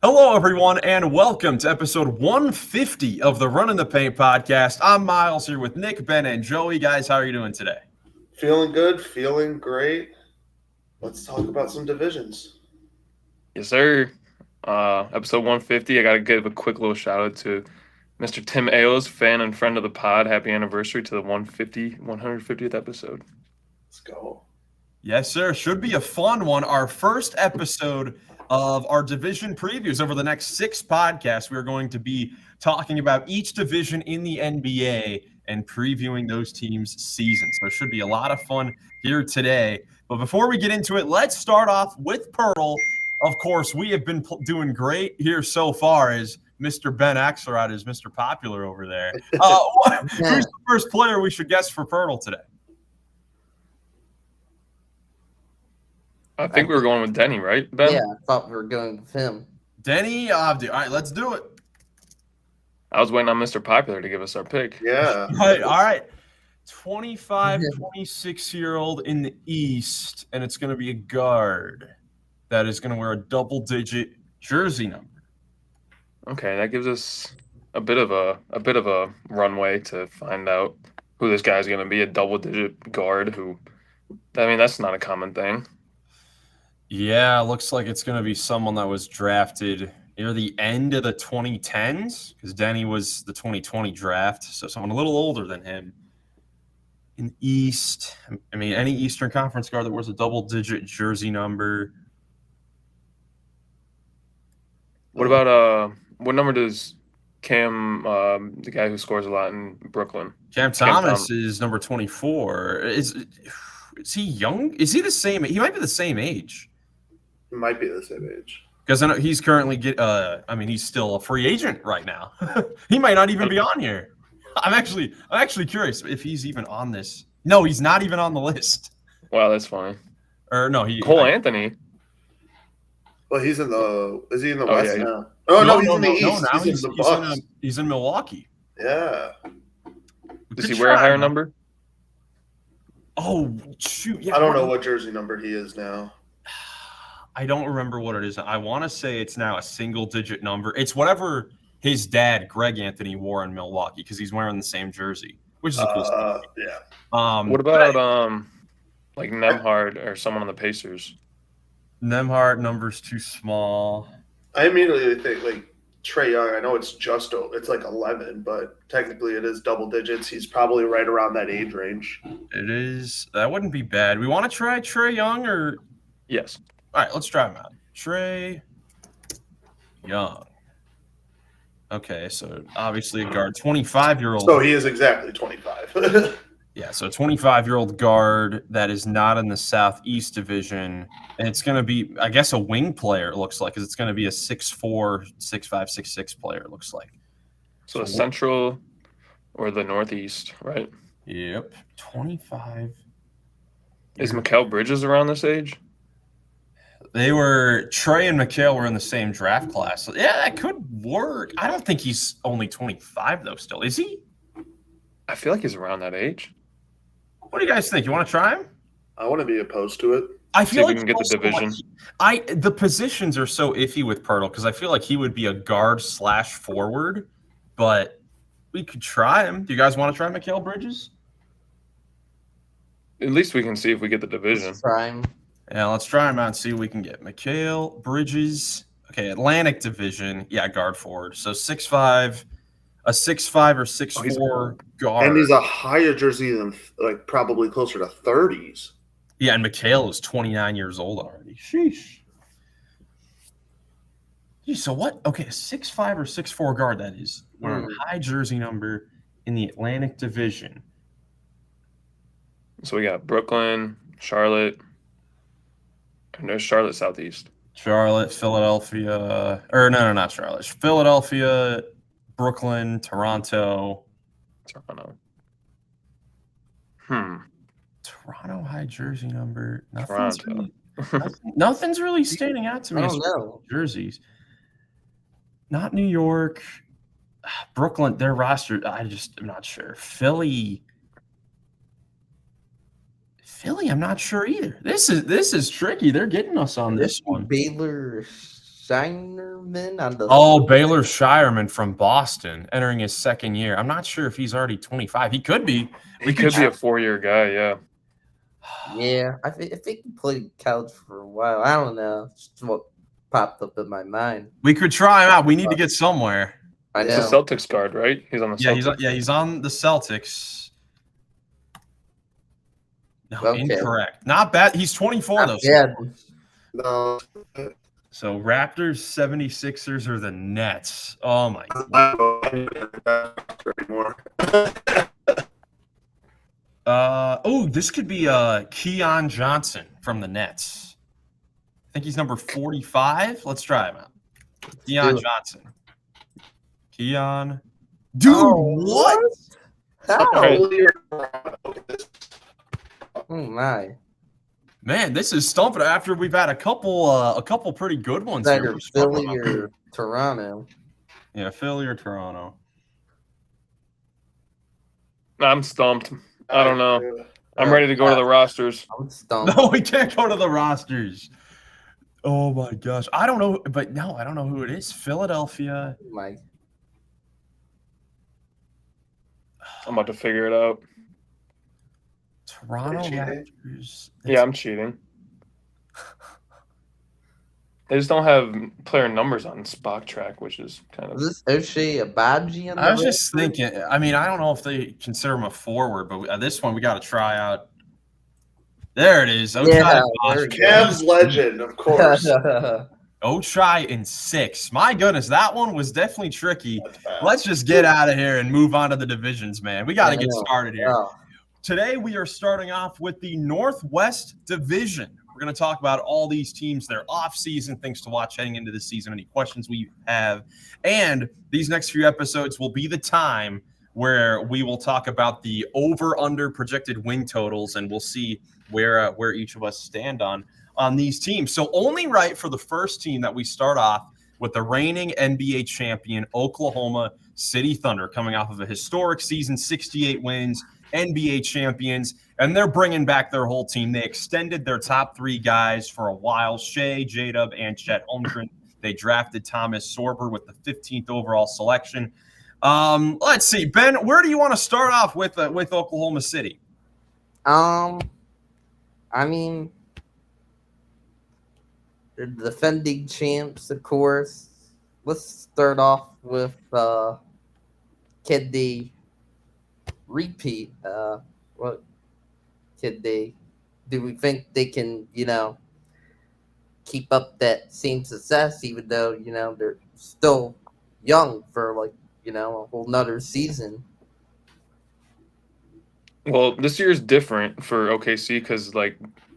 Hello, everyone, and welcome to episode 150 of the Runnin the Paint podcast. I'm Miles here with Nick, Ben, and Joey. Guys, how are you doing today? Feeling good, feeling great. Let's talk about some divisions. Yes, sir. Episode 150. I got to give a quick little shout out to Mr. Tim Ailes, fan and friend of the pod. Happy anniversary to the 150th episode. Let's go. Yes, sir. Should be a fun one. Our first episode of our division previews. Over the next 6 podcasts, we are going to be talking about each division in the NBA and previewing those teams' seasons. So it should be a lot of fun here today. But before we get into it, let's start off with POELTL. Of course, we have been doing great here so far as Mr. Ben Axelrod is Mr. Popular over there. Who's the first player we should guess for POELTL today? I think we were going with Denny, right, Ben? Yeah, I thought we were going with him. Denny Abdi. All right, let's do it. I was waiting on Mr. Popular to give us our pick. Yeah. All right. 25, 26-year-old in the East, and it's going to be a guard that is going to wear a double-digit jersey number. Okay, that gives us a bit of a runway to find out who this guy's going to be. A double-digit guard who, I mean, that's not a common thing. Yeah, looks like it's going to be someone that was drafted near the end of the 2010s because Denny was the 2020 draft, so someone a little older than him. In the East, I mean, any Eastern Conference guard that wears a double-digit jersey number. What about what number does Cam, the guy who scores a lot in Brooklyn? Cam Thomas is number 24. Is he young? Is he the same? He might be the same age. He might be the same age. Because I know he's currently he's still a free agent right now. He might not even be on here. I'm actually curious if he's even on this. No, he's not even on the list. Wow, that's funny. Or no, Cole Anthony. Well, is he in the Oh, West yeah. now? Oh, no, he's in the East. No, now he's in the Bucks. he's in Milwaukee. Yeah. Does he wear a higher number? Oh, shoot. Yeah, I don't know what jersey number he is now. I don't remember what it is. I want to say it's now a single-digit number. It's whatever his dad, Greg Anthony, wore in Milwaukee because he's wearing the same jersey, which is a cool story. Yeah. What about like Nemhard or someone on the Pacers? Nemhard number's too small. I immediately think like Trae Young. I know it's like 11, but technically it is double digits. He's probably right around that age range. It is. That wouldn't be bad. We want to try Trae Young or? Yes. All right, let's try him out. Trae Young. Okay, so obviously a guard, 25-year-old. So he is exactly 25. Yeah, so a 25-year-old guard that is not in the Southeast Division, and it's going to be, I guess, a wing player, it looks like, because it's going to be a 6'4", 6'5", 6'6" player, it looks like. So the Central or the Northeast, right? Yep, 25. Is Mikal Bridges around this age? Trae and Mikal were in the same draft class. So yeah, that could work. I don't think he's only 25, though, still. Is he? I feel like he's around that age. What do you guys think? You want to try him? I want to be opposed to it. I See feel if we like can get the division. The positions are so iffy with POELTL because I feel like he would be a guard/forward, but we could try him. Do you guys want to try Mikal Bridges? At least we can see if we get the division. Prime. Yeah, let's try him out and see what we can get. Mikal Bridges. Okay, Atlantic Division. Yeah, guard forward. So 6'5", a 6'5" or 6'4" guard. And he's a higher jersey than like probably closer to 30s. Yeah, and Mikal is 29 years old already. Sheesh. Geez, so what? Okay, a 6'5" or 6'4" guard that is. Wearing a high jersey number in the Atlantic Division. So we got Brooklyn, Charlotte, and there's Charlotte Southeast. Charlotte, Philadelphia, or no, not Charlotte. Philadelphia, Brooklyn, Toronto. Toronto. Toronto high jersey number. Toronto. Nothing's really standing out to me. I don't know. Jerseys. Not New York. Brooklyn, their roster, I'm not sure. Philly, I'm not sure either. This is tricky. They're getting us on this one. Baylor Shinerman on the. Oh, Baylor Shireman from Boston entering his second year. I'm not sure if he's already 25. He could be. He could be a 4-year guy, yeah. Yeah, I think he played college for a while. I don't know. Just what popped up in my mind. We could try him out. We need to get somewhere. I He's a know. Celtics guard, right? He's on the Celtics. He's on the Celtics. No, Okay. incorrect. Not bad. He's 24 though. Yeah. No, So Raptors, 76ers, or the Nets. Oh my God. I don't anymore. This could be Keon Johnson from the Nets. I think he's number 45. Let's try him out. Keon Johnson. Keon. Dude, what? How? Right. Oh my. Man, this is stumping after we've had a couple pretty good ones here. Either Philly or Toronto. Yeah, Philly or Toronto. I'm stumped. I don't know. I'm ready to go to the rosters. I'm stumped. No, we can't go to the rosters. Oh my gosh. I don't know, but no, I don't know who it is. Philadelphia. My. I'm about to figure it out. Toronto Are you cheating? Raptors. Yeah, I'm cheating. They just don't have player numbers on Spock track, which is kind of. Is this O'Shea Abaji? I was just thinking. I mean, I don't know if they consider him a forward, but this one we got to try out. There it is. Yeah, Cavs legend, of course. Ochai in 6. My goodness, that one was definitely tricky. That's bad. Let's just get out of here and move on to the divisions, man. We got to get started here. Oh. Today, we are starting off with the Northwest Division. We're going to talk about all these teams, their offseason, things to watch heading into the season, any questions we have. And these next few episodes will be the time where we will talk about the over-under projected win totals, and we'll see where each of us stand on these teams. So only right for the first team that we start off with the reigning NBA champion, Oklahoma City Thunder, coming off of a historic season, 68 wins, NBA champions, and they're bringing back their whole team. They extended their top 3 guys for a while, Shea, J-Dub, and Chet Holmgren. They drafted Thomas Sorber with the 15th overall selection. Let's see, Ben, where do you want to start off with Oklahoma City? I mean, they're the defending champs, of course. Let's start off with can they repeat? What can they? Do we think they can, keep up that same success, even though they're still young for a whole nother season? Well, this year is different for OKC because,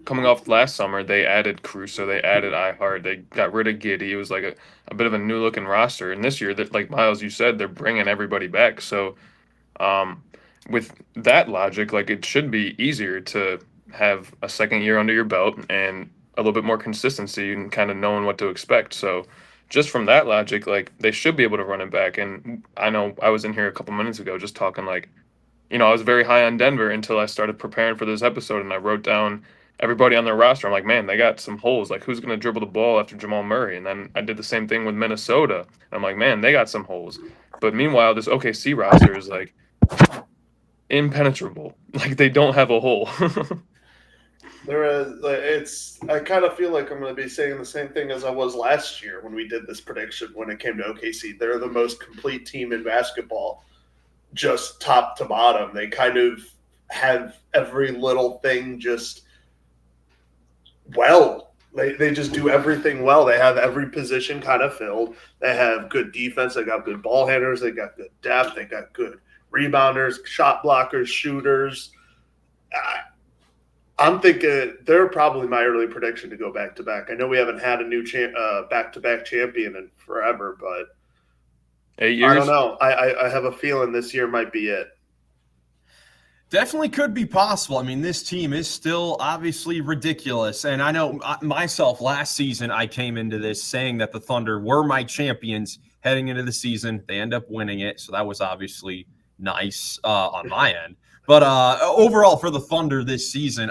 coming off last summer, they added Caruso, they added iHeart, they got rid of Giddey. It was like a bit of a new-looking roster. And this year, that, like Miles, you said, they're bringing everybody back. So, with that logic, it should be easier to have a second year under your belt and a little bit more consistency and kind of knowing what to expect. So, just from that logic, they should be able to run it back. And I know I was in here a couple minutes ago just talking I was very high on Denver until I started preparing for this episode, and I wrote down everybody on their roster. I'm like, man, they got some holes. Who's going to dribble the ball after Jamal Murray? And then I did the same thing with Minnesota. And I'm like, man, they got some holes. But meanwhile, this OKC roster is impenetrable. They don't have a hole. There is, I kind of feel like I'm going to be saying the same thing as I was last year when we did this prediction when it came to OKC. They're the most complete team in basketball, just top to bottom. They kind of have every little thing just well. They just do everything well. They have every position kind of filled. They have good defense. They got good ball handlers. They got good depth. They got good rebounders, shot blockers, shooters. I'm thinking they're probably my early prediction to go back-to-back. I know we haven't had a new back-to-back champion in forever, but 8 years? I don't know. I have a feeling this year might be it. Definitely could be possible. I mean, this team is still obviously ridiculous. And I know myself last season, I came into this saying that the Thunder were my champions heading into the season. They end up winning it. So that was obviously nice on my end. But overall for the Thunder this season,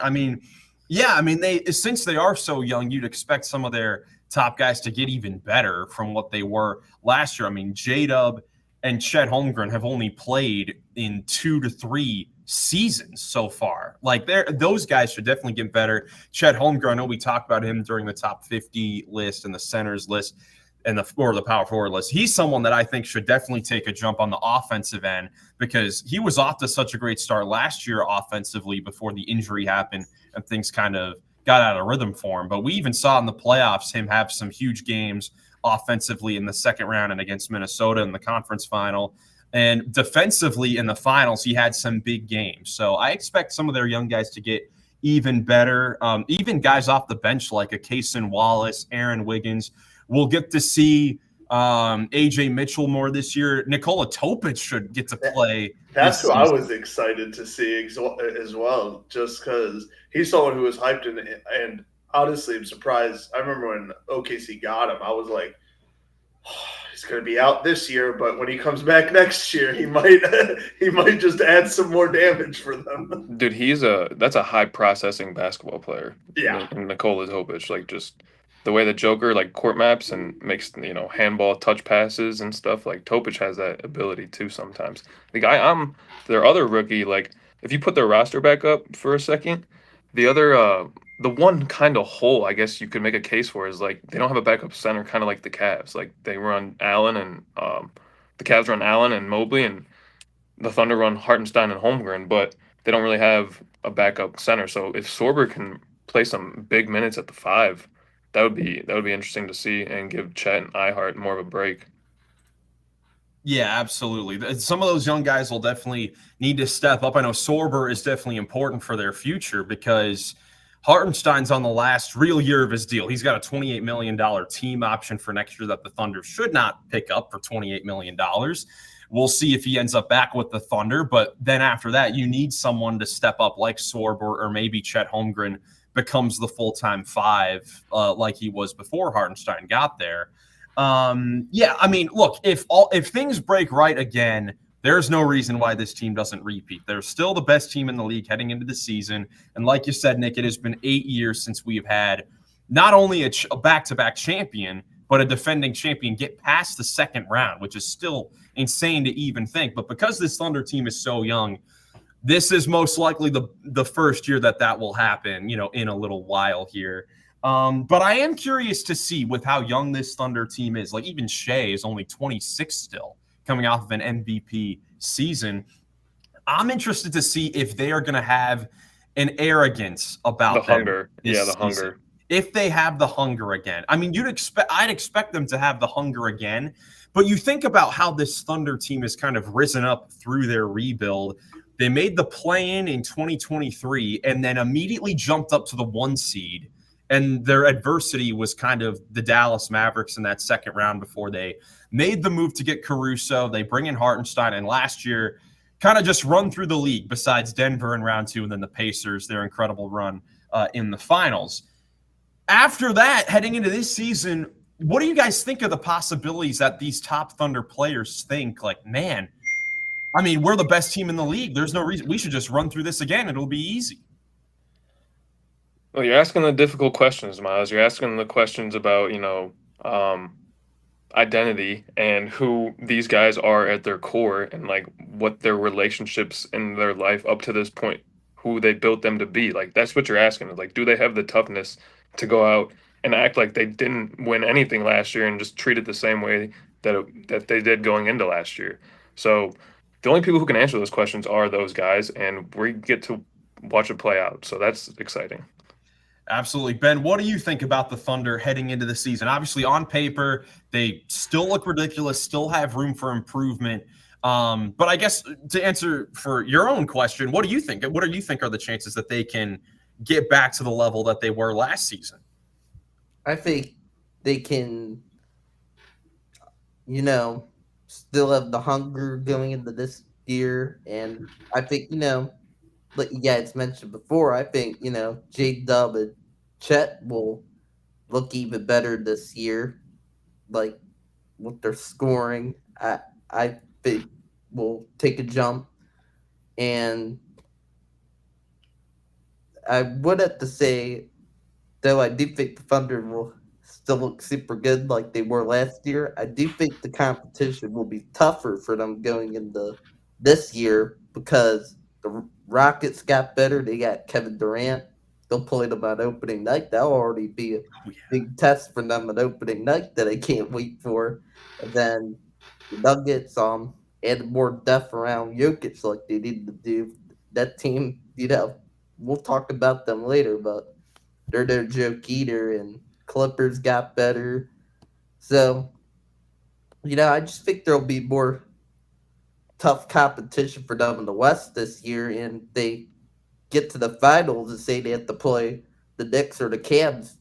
since they are so young, you'd expect some of their top guys to get even better from what they were last year. I mean, J-Dub and Chet Holmgren have only played in 2 to 3 seasons so far. Like, those guys should definitely get better. Chet Holmgren, I know we talked about him during the top 50 list and the centers list and the power forward list. He's someone that I think should definitely take a jump on the offensive end, because he was off to such a great start last year offensively before the injury happened and things kind of got out of rhythm for him. But we even saw in the playoffs him have some huge games offensively in the second round and against Minnesota in the conference final. And defensively in the finals, he had some big games. So I expect some of their young guys to get even better. Even guys off the bench like a Kaysen Wallace, Aaron Wiggins. We'll get to see AJ Mitchell more this year. Nikola Topic should get to play. That's who I was excited to see as well, just because he's someone who was hyped and honestly, I'm surprised. I remember when OKC got him, I was like, oh, he's going to be out this year, but when he comes back next year, he might just add some more damage for them. Dude, that's a high processing basketball player. Yeah, Nikola Topic, like, just the way the Joker like court maps and makes handball touch passes and stuff. Like, Topic has that ability too sometimes. Their other rookie, like, if you put their roster back up for a second, the one kind of hole I guess you could make a case for is, like, they don't have a backup center, kind of like the Cavs. Like, they run Allen and the Cavs run Allen and Mobley, and the Thunder run Hartenstein and Holmgren, but they don't really have a backup center. So if Sorber can play some big minutes at the 5, that would be interesting to see and give Chet and Ihart more of a break. Yeah, absolutely. Some of those young guys will definitely need to step up. I know Sorber is definitely important for their future because Hartenstein's on the last real year of his deal. He's got a $28 million team option for next year that the Thunder should not pick up for $28 million. We'll see if he ends up back with the Thunder. But then after that, you need someone to step up like Sorber, or maybe Chet Holmgren becomes the full-time 5 like he was before Hartenstein got there. Yeah, I mean, look, if things break right again, there's no reason why this team doesn't repeat. They're still the best team in the league heading into the season. And like you said, Nick, it has been 8 years since we've had not only a back-to-back champion, but a defending champion get past the second round, which is still insane to even think. But because this Thunder team is so young, this is most likely the first year that will happen, in a little while here. But I am curious to see with how young this Thunder team is. Like, even Shea is only 26 still, coming off of an MVP season. I'm interested to see if they are going to have an arrogance about the hunger. Yeah, the hunger. If they have the hunger again. I mean, I'd expect them to have the hunger again. But you think about how this Thunder team has kind of risen up through their rebuild. They made the play-in 2023 and then immediately jumped up to the 1 seed. And their adversity was kind of the Dallas Mavericks in that second round before they made the move to get Caruso. They bring in Hartenstein, and last year kind of just run through the league besides Denver in round 2 and then the Pacers, their incredible run in the finals. After that, heading into this season, what do you guys think of the possibilities that these top Thunder players think, like, man, I mean, we're the best team in the league. There's no reason. We should just run through this again. It'll be easy. Well, you're asking the difficult questions, Miles. You're asking the questions about, identity and who these guys are at their core and, like, what their relationships in their life up to this point, who they built them to be. Like, that's what you're asking. Like, do they have the toughness to go out and act like they didn't win anything last year and just treat it the same way that they did going into last year? So the only people who can answer those questions are those guys, and we get to watch it play out. So that's exciting. Absolutely. Ben, what do you think about the Thunder heading into the season? Obviously, on paper, they still look ridiculous, still have room for improvement. But I guess to answer for your own question, what do you think? What do you think are the chances that they can get back to the level that they were last season? I think they can, still have the hunger going into this year. And I think, like you guys mentioned before, I think, J-Dub and Chet will look even better this year. Like, with their scoring, I think will take a jump. And I would have to say, though, I do think the Thunder will still look super good like they were last year. I do think the competition will be tougher for them going into this year because the Rockets got better. They got Kevin Durant. They'll play them on opening night. That'll already be a big test for them on opening night that I can't wait for. And then the Nuggets added more depth around Jokic like they needed to do. That team, we'll talk about them later, but they're their joke eater, and Clippers got better. So, I just think there'll be more tough competition for them in the West this year, and they get to the finals and say they have to play the Knicks or the Cavs.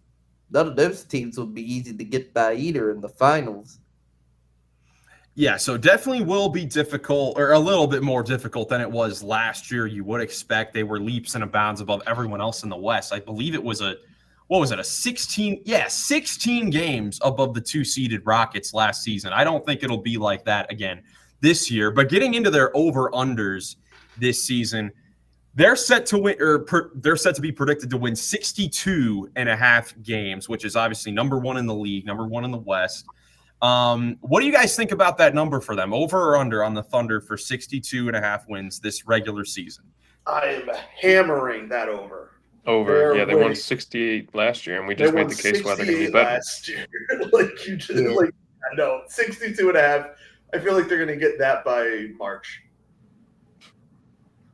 None of those teams will be easy to get by either in the finals. Yeah, so definitely will be difficult, or a little bit more difficult than it was last year. You would expect they were leaps and bounds above everyone else in the West. I believe it was a 16 games above the 2-seeded Rockets last season. I don't think it'll be like that again this year. But getting into their over-unders this season, they're set to win, they're set to be predicted to win 62.5 games, which is obviously number one in the league, number one in the West. What do you guys think about that number for them, over or under on the Thunder for 62.5 wins this regular season? I am hammering that over. Over. Yeah, they won 68 last year, and we just made the case why they're going to be better. Last year. No, 62.5. I feel like they're going to get that by March.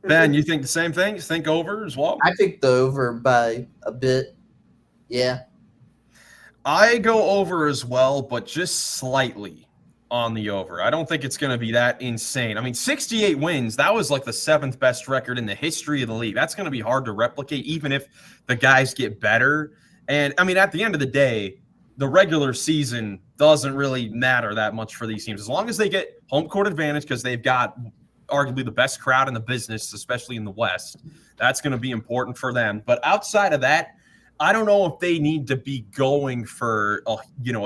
Ben, you think the same thing? You think over as well? I think the over by a bit. Yeah. I go over as well, but just slightly on the over. I don't think it's going to be that insane. I mean, 68 wins, that was like the 7th best record in the history of the league. That's going to be hard to replicate, even if the guys get better. And, I mean, at the end of the day, the regular season doesn't really matter that much for these teams. As long as they get home court advantage, because they've got arguably the best crowd in the business, especially in the West, that's going to be important for them. But outside of that, I don't know if they need to be going for a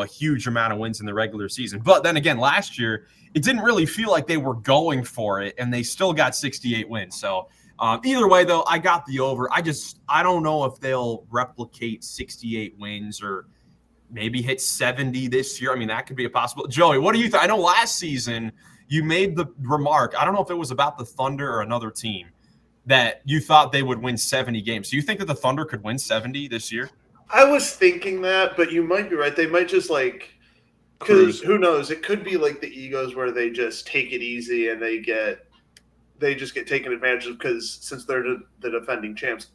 huge amount of wins in the regular season. But then again, last year, it didn't really feel like they were going for it, and they still got 68 wins. So either way, though, I got the over. I don't know if they'll replicate 68 wins or maybe hit 70 this year. I mean, that could be a possibility. Joey, what do you think? I know last season you made the remark, I don't know if it was about the Thunder or another team, that you thought they would win 70 games. Do you think that the Thunder could win 70 this year? I was thinking that, but you might be right. They might just because who knows? It could be like the egos where they just take it easy and they just get taken advantage of, because since they're the defending champs,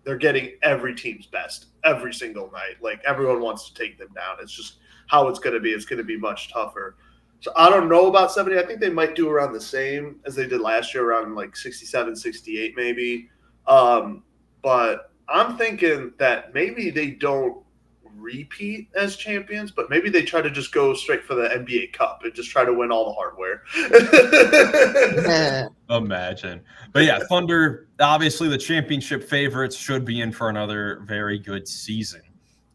they're getting every team's best every single night. Like, everyone wants to take them down. It's just how it's going to be. It's going to be much tougher. So I don't know about 70. I think they might do around the same as they did last year, around like 67, 68 maybe. But I'm thinking that maybe they don't repeat as champions, but maybe they try to just go straight for the NBA Cup and just try to win all the hardware. Imagine. But yeah, Thunder, obviously the championship favorites, should be in for another very good season.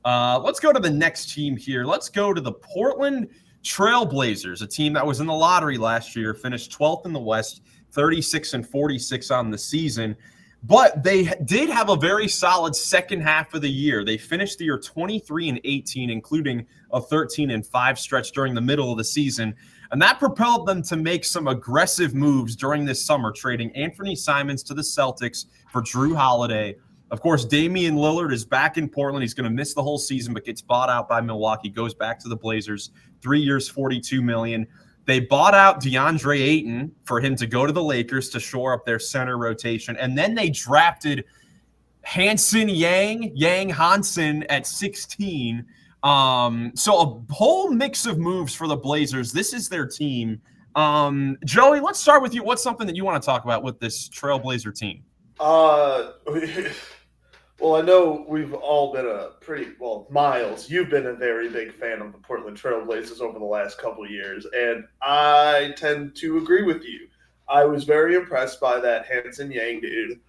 Let's go to the next team here. Let's go to the Portland Trailblazers, a team that was in the lottery last year, finished 12th in the West, 36-46 on the season. But they did have a very solid second half of the year. They finished the year 23-18, including a 13-5 stretch during the middle of the season. And that propelled them to make some aggressive moves during this summer, trading Anthony Simons to the Celtics for Drew Holiday. Of course, Damian Lillard is back in Portland. He's going to miss the whole season, but gets bought out by Milwaukee, goes back to the Blazers, 3 years, $42 million. They bought out DeAndre Ayton for him to go to the Lakers to shore up their center rotation. And then they drafted Yang Hansen at 16. So a whole mix of moves for the Blazers. This is their team. Joey, let's start with you. What's something that you want to talk about with this Trailblazer team? Well, I know we've all been Miles, you've been a very big fan of the Portland Trailblazers over the last couple of years, and I tend to agree with you. I was very impressed by that Hansen Yang dude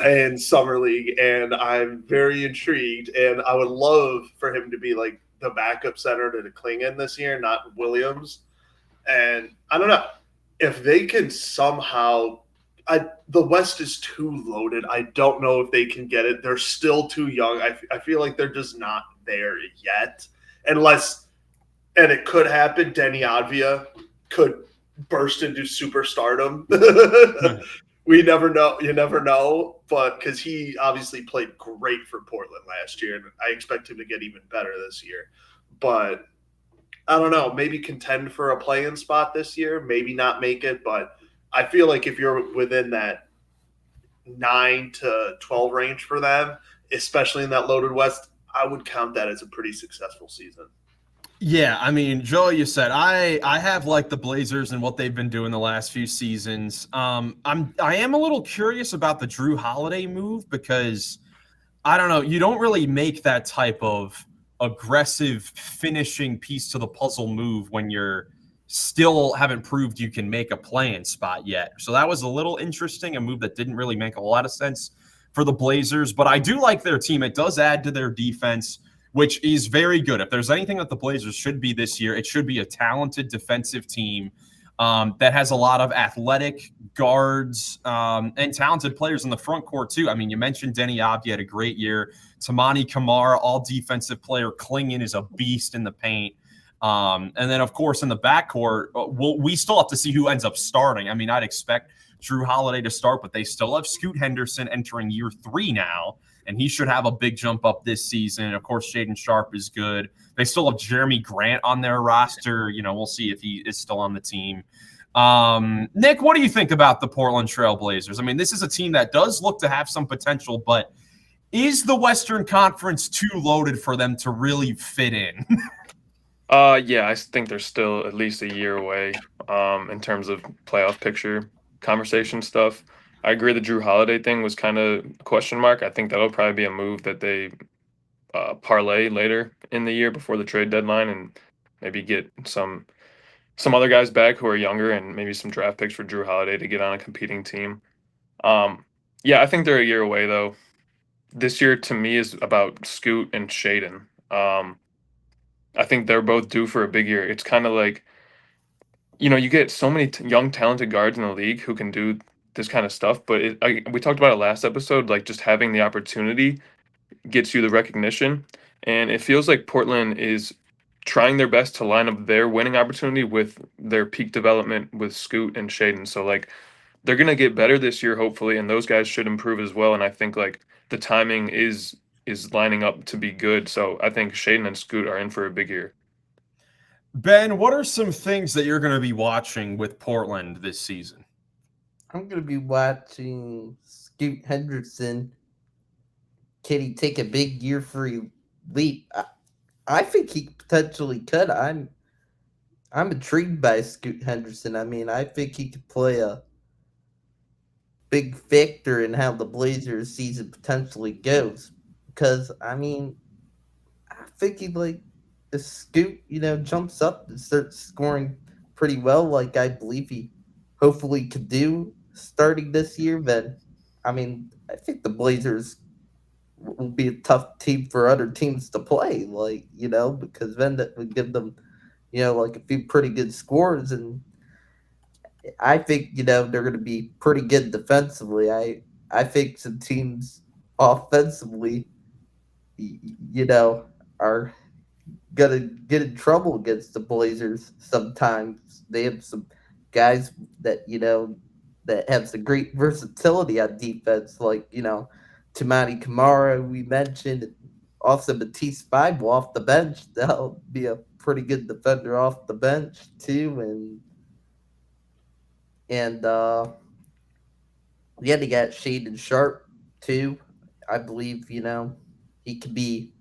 in Summer League, and I'm very intrigued, and I would love for him to be like the backup center to Klingon this year, not Williams. And I don't know if they can somehow – the West is too loaded. I don't know if they can get it. They're still too young. I feel like they're just not there yet. and it could happen, Denny Advia could burst into superstardom. We never know. You never know. But because he obviously played great for Portland last year, and I expect him to get even better this year. But I don't know, maybe contend for a play-in spot this year, maybe not make it. But I feel like if you're within that 9 to 12 range for them, especially in that loaded West, I would count that as a pretty successful season. Yeah, I mean, Joe, you said I have like the Blazers and what they've been doing the last few seasons. I am a little curious about the Drew Holiday move because I don't know, you don't really make that type of aggressive finishing piece to the puzzle move when you're still haven't proved you can make a play-in spot yet. So that was a little interesting, a move that didn't really make a lot of sense for the Blazers, but I do like their team. It does add to their defense, which is very good. If there's anything that the Blazers should be this year, it should be a talented defensive team that has a lot of athletic guards and talented players in the front court too. I mean, you mentioned Denny Avdia had a great year. Tamani Kamara, all defensive player. Klingon is a beast in the paint. And then, of course, in the backcourt, we still have to see who ends up starting. I mean, I'd expect Drew Holiday to start, but they still have Scoot Henderson entering year 3 now, and he should have a big jump up this season. And of course, Shaden Sharp is good. They still have Jeremy Grant on their roster. You know, we'll see if he is still on the team. Nick, what do you think about the Portland Trailblazers? I mean, this is a team that does look to have some potential, but is the Western Conference too loaded for them to really fit in? Yeah, I think they're still at least a year away in terms of playoff picture conversation stuff. I agree the Drew Holiday thing was kind of a question mark. I think that'll probably be a move that they parlay later in the year before the trade deadline and maybe get some other guys back who are younger and maybe some draft picks for Drew Holiday to get on a competing team. Yeah, I think they're a year away, though. This year, to me, is about Scoot and Shaden. I think they're both due for a big year. It's kind of like, you know, you get so many young, talented guards in the league who can do this kind of stuff. But we talked about it last episode, like just having the opportunity gets you the recognition. And it feels like Portland is trying their best to line up their winning opportunity with their peak development with Scoot and Shaden. So, like, they're going to get better this year, hopefully, and those guys should improve as well. And I think, like, the timing is lining up to be good. So I think Shaden and Scoot are in for a big year. Ben, what are some things that you're going to be watching with Portland this season? I'm going to be watching Scoot Henderson. Can he take a big year free leap? I think he potentially could. I'm intrigued by Scoot Henderson. I mean, I think he could play a big factor in how the Blazers season potentially goes. Because, I mean, I think he, like, if Scoot, you know, jumps up and starts scoring pretty well, like I believe he hopefully could do starting this year, then, I mean, I think the Blazers will be a tough team for other teams to play, like, you know, because then that would give them, you know, like a few pretty good scores. And I think, you know, they're going to be pretty good defensively. I think some teams offensively, you know, are going to get in trouble against the Blazers sometimes. They have some guys that, you know, that have some great versatility on defense, like, you know, Tamani Kamara, we mentioned, also Matisse Thybulle off the bench. That'll be a pretty good defender off the bench, too. And yeah, they got Shaden Sharp, too. I believe, you know, he could be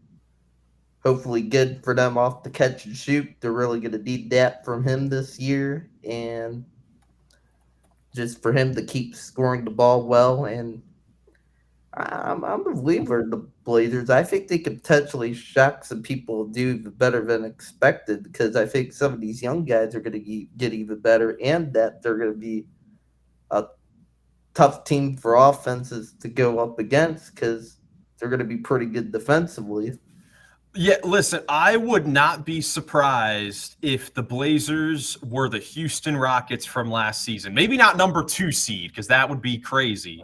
hopefully good for them off the catch and shoot. They're really going to need that from him this year. And just for him to keep scoring the ball well. And I'm a believer in the Blazers. I think they could potentially shock some people, do even better than expected, because I think some of these young guys are going to get even better, and that they're going to be a tough team for offenses to go up against because they're going to be pretty good defensively. Yeah, listen, I would not be surprised if the Blazers were the Houston Rockets from last season. Maybe not number 2 seed, because that would be crazy.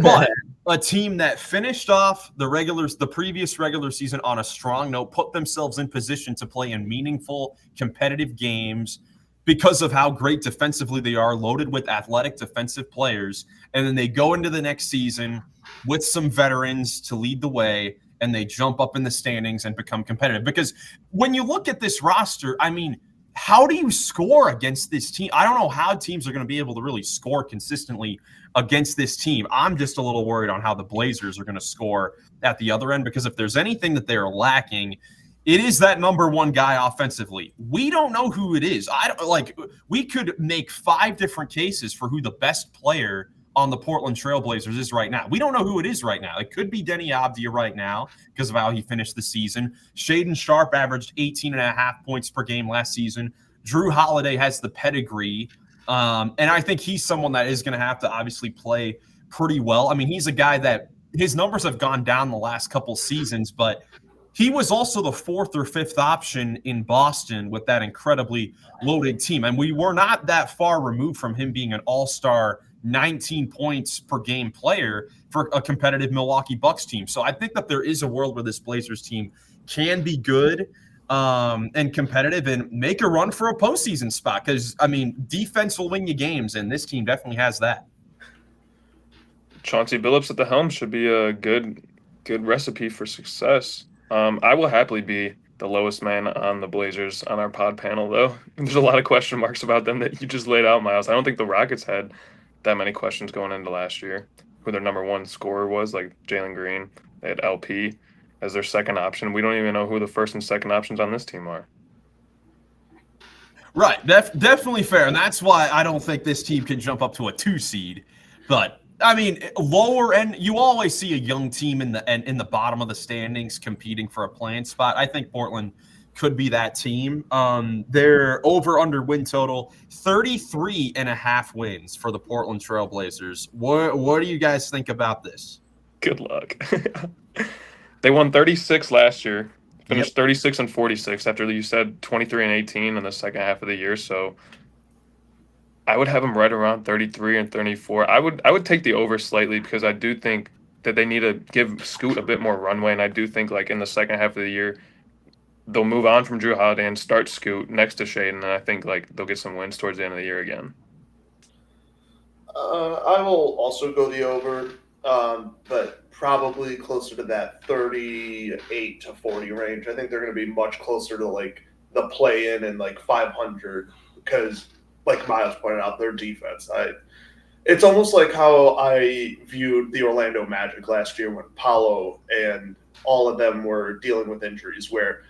But a team that finished off the previous regular season on a strong note, put themselves in position to play in meaningful, competitive games because of how great defensively they are, loaded with athletic defensive players. And then they go into the next season with some veterans to lead the way, and they jump up in the standings and become competitive. Because when you look at this roster, I mean, how do you score against this team? I don't know how teams are going to be able to really score consistently against this team. I'm just a little worried on how the Blazers are going to score at the other end, because if there's anything that they're lacking, it is that number one guy offensively. We don't know who it is. We could make 5 different cases for who the best player on the Portland Trailblazers is right now. We don't know who it is right now. It could be Denny Avdia right now because of how he finished the season. Shaedon Sharpe averaged 18.5 points per game last season. Drew Holiday has the pedigree. And I think he's someone that is going to have to obviously play pretty well. I mean, he's a guy that his numbers have gone down the last couple seasons, but he was also the 4th or 5th option in Boston with that incredibly loaded team. And we were not that far removed from him being an all-star 19 points per game player for a competitive Milwaukee Bucks team. So I think that there is a world where this Blazers team can be good and competitive and make a run for a postseason spot. Because, I mean, defense will win you games, and this team definitely has that. Chauncey Billups at the helm should be a good recipe for success. I will happily be the lowest man on the Blazers on our pod panel, though. There's a lot of question marks about them that you just laid out, Miles. I don't think the Rockets had that many questions going into last year. Who their number one scorer was, like Jalen Green. They had LP as their second option. We don't even know who the first and second options on this team are. Right, definitely fair, and that's why I don't think this team can jump up to a 2 seed. But I mean, lower end, you always see a young team in the bottom of the standings competing for a playing spot. I think Portland could be that team. Their over-under win total, 33.5 wins for the Portland Trailblazers. What do you guys think about this? Good luck. They won 36 last year, finished 36-46 after you said 23-18 in the second half of the year. So I would have them right around 33 and 34. I would take the over slightly because I do think that they need to give Scoot a bit more runway, and I do think like in the second half of the year they'll move on from Drew Holiday and start Scoot next to Shaedon, and I think like they'll get some wins towards the end of the year again. I will also go the over, but probably closer to that 38 to 40 range. I think they're going to be much closer to like the play-in and like 500 because, like Miles pointed out, their defense. It's almost like how I viewed the Orlando Magic last year when Paolo and all of them were dealing with injuries, where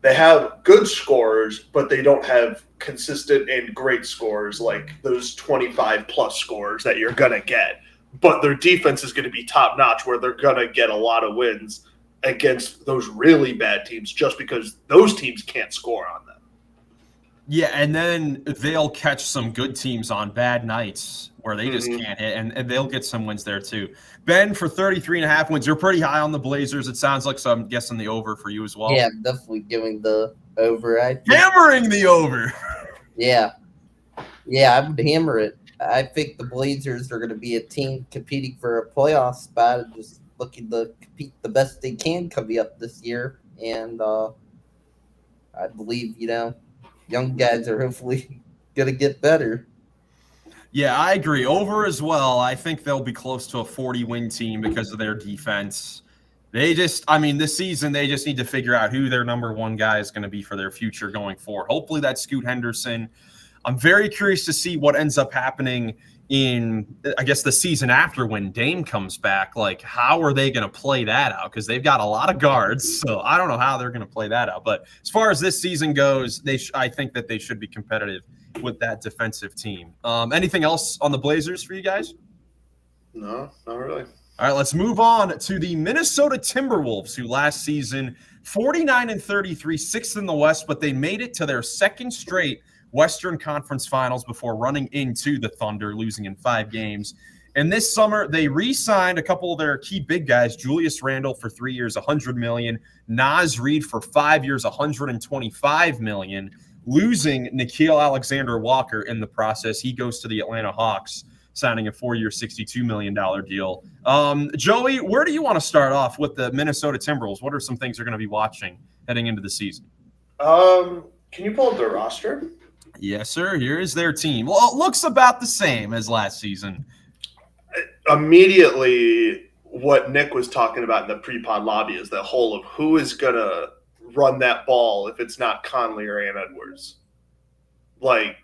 they have good scorers, but they don't have consistent and great scores like those 25-plus scores that you're going to get. But their defense is going to be top-notch, where they're going to get a lot of wins against those really bad teams just because those teams can't score on them. Yeah, and then they'll catch some good teams on bad nights where they just can't hit, and they'll get some wins there too. Ben, for 33.5 wins, you're pretty high on the Blazers, it sounds like, so I'm guessing the over for you as well. Yeah, I'm definitely giving the over. Hammering the over! Yeah, I would hammer it. I think the Blazers are going to be a team competing for a playoff spot and just looking to compete the best they can coming up this year. And I believe, young guys are hopefully going to get better. Yeah, I agree. Over as well. I think they'll be close to a 40-win team because of their defense. This season, they just need to figure out who their number one guy is going to be for their future going forward. Hopefully that's Scoot Henderson. I'm very curious to see what ends up happening in, I guess, the season after when Dame comes back. Like, how are they going to play that out? Because they've got a lot of guards, so I don't know how they're going to play that out. But as far as this season goes, I think that they should be competitive with that defensive team. Anything else on the Blazers for you guys? No, not really. All right, let's move on to the Minnesota Timberwolves, who last season 49-33, 6th in the West, but they made it to their second straight Western Conference Finals before running into the Thunder, losing in 5 games. And this summer, they re-signed a couple of their key big guys, Julius Randle for 3 years, $100 million, Naz Reid for 5 years, $125 million, losing Nickeil Alexander-Walker in the process. He goes to the Atlanta Hawks signing a 4-year, $62 million deal. Joey, where do you want to start off with the Minnesota Timberwolves? What are some things you're going to be watching heading into the season? Can you pull up the roster? Yes, sir. Here is their team. Well, it looks about the same as last season. Immediately, what Nick was talking about in the pre-pod lobby is the whole of who is going to run that ball if it's not Conley or Ant Edwards. Like,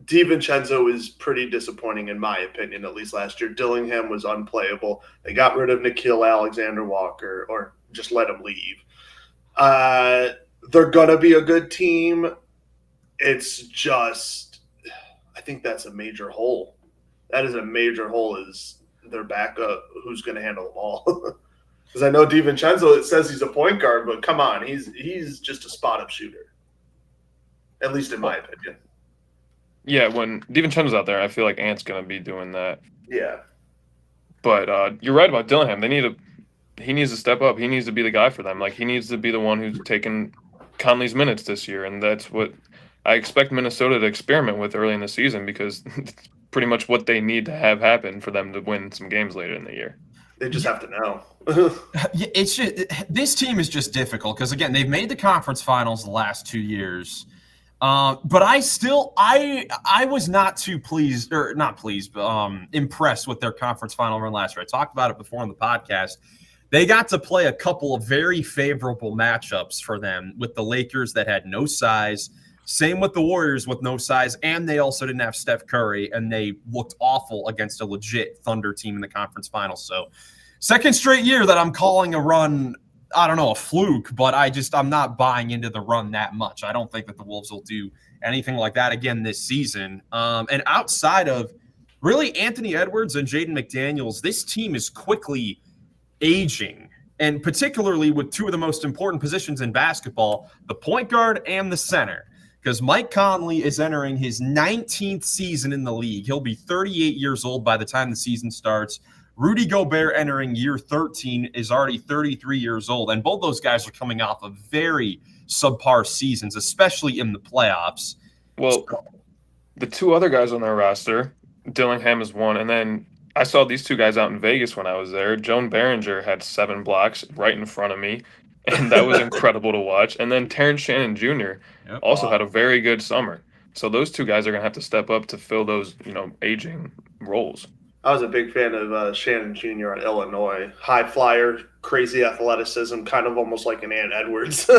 DiVincenzo is pretty disappointing in my opinion, at least last year. Dillingham was unplayable. They got rid of Nickeil Alexander-Walker or just let him leave. They're going to be a good team. It's just, I think that's a major hole. That is a major hole is their backup, who's going to handle the ball. Because I know DiVincenzo, it says he's a point guard, but come on, he's just a spot-up shooter. At least in my opinion. Yeah, when DiVincenzo's out there, I feel like Ant's going to be doing that. Yeah. But you're right about Dillingham. He needs to step up. He needs to be the guy for them. Like, he needs to be the one who's taking Conley's minutes this year, and that's what I expect Minnesota to experiment with early in the season because it's pretty much what they need to have happen for them to win some games later in the year. They just have to know. It's just, this team is just difficult because, again, they've made the conference finals the last 2 years. But I was not too pleased, or not pleased, but impressed with their conference final run last year. I talked about it before on the podcast. They got to play a couple of very favorable matchups for them with the Lakers that had no size. Same with the Warriors with no size, and they also didn't have Steph Curry, and they looked awful against a legit Thunder team in the conference finals. So, second straight year that I'm calling a run, I don't know, a fluke, but I'm not buying into the run that much. I don't think that the Wolves will do anything like that again this season. And outside of really Anthony Edwards and Jaden McDaniels, this team is quickly aging, and particularly with two of the most important positions in basketball, the point guard and the center. Because Mike Conley is entering his 19th season in the league. He'll be 38 years old by the time the season starts. Rudy Gobert entering year 13 is already 33 years old. And both those guys are coming off of very subpar seasons, especially in the playoffs. Well, the two other guys on their roster, Dillingham is one. And then I saw these two guys out in Vegas when I was there. Joan Behringer had 7 blocks right in front of me. And that was incredible to watch. And then Terrence Shannon Jr. also had a very good summer. So those two guys are going to have to step up to fill those, aging roles. I was a big fan of Shannon Jr. at Illinois. High flyer, crazy athleticism, kind of almost like an Ant Edwards.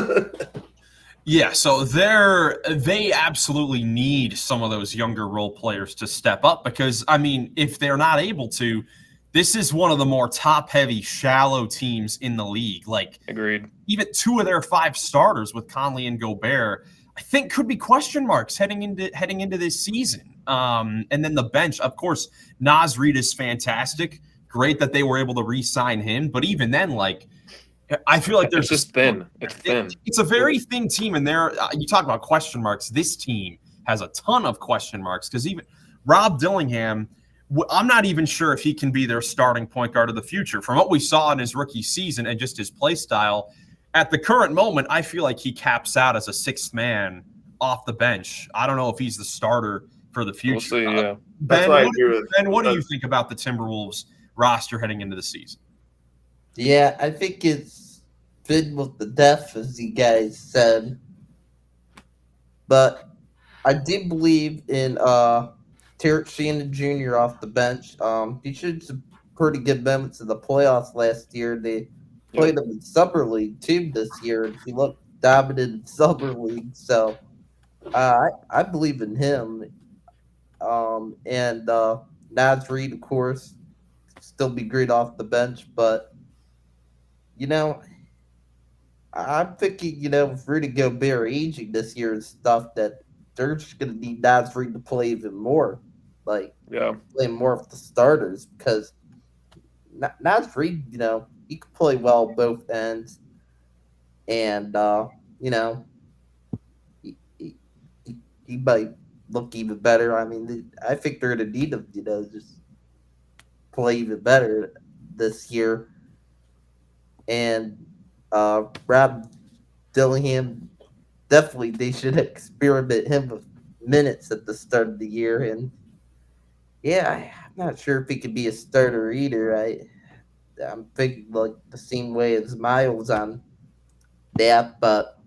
Yeah, so they absolutely need some of those younger role players to step up because, if they're not able to, this is one of the more top-heavy, shallow teams in the league. Like, agreed. Even 2 of their 5 starters with Conley and Gobert, I think, could be question marks heading into this season. And then the bench, of course, Naz Reid is fantastic. Great that they were able to re-sign him. But even then, I feel like there's just thin. It's thin. It's a very thin team, and you talk about question marks. This team has a ton of question marks because even Rob Dillingham, I'm not even sure if he can be their starting point guard of the future. From what we saw in his rookie season and just his play style, at the current moment, I feel like he caps out as a 6th man off the bench. I don't know if he's the starter for the future. We'll see, yeah. Ben, what do you think about the Timberwolves roster heading into the season? Yeah, I think it's fit with the depth, as you guys said. But I do believe in Terrence Shannon Jr. off the bench. He showed some pretty good moments in the playoffs last year. They played him in Summer League too this year, and he looked dominant in Summer League. So I believe in him. And Naz Reid, of course, still be great off the bench. But, I'm thinking, with Rudy Gobert aging this year and stuff, that they're just going to need Naz Reid to play even more. Play more of the starters because Naz Reid, he can play well both ends. And, he might look even better. I think they're going to need him, just play even better this year. And Rob Dillingham, definitely they should experiment him with minutes at the start of the year. And Yeah, I'm not sure if he could be a starter either. I'm thinking like the same way as Miles on that, but